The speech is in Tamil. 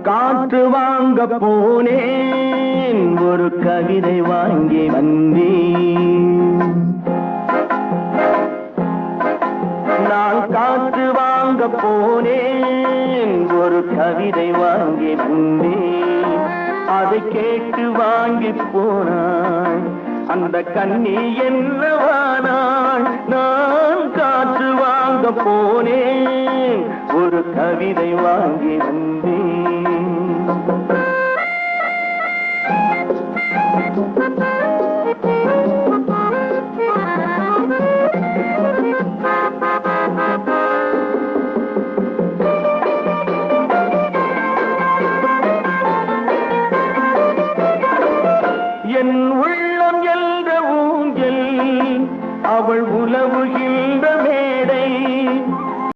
காற்று வாங்க போனேன், ஒரு கவிதை வாங்கி வந்தேன். நான் காற்று வாங்க போனேன், ஒரு கவிதை வாங்கி வந்தேன். அதை கேட்டு வாங்கி போனான் அந்த கண்ணி என்னவானாள். நான் காற்று வாங்க போனேன், ஒரு கவிதை வாங்கி வந்தேன்.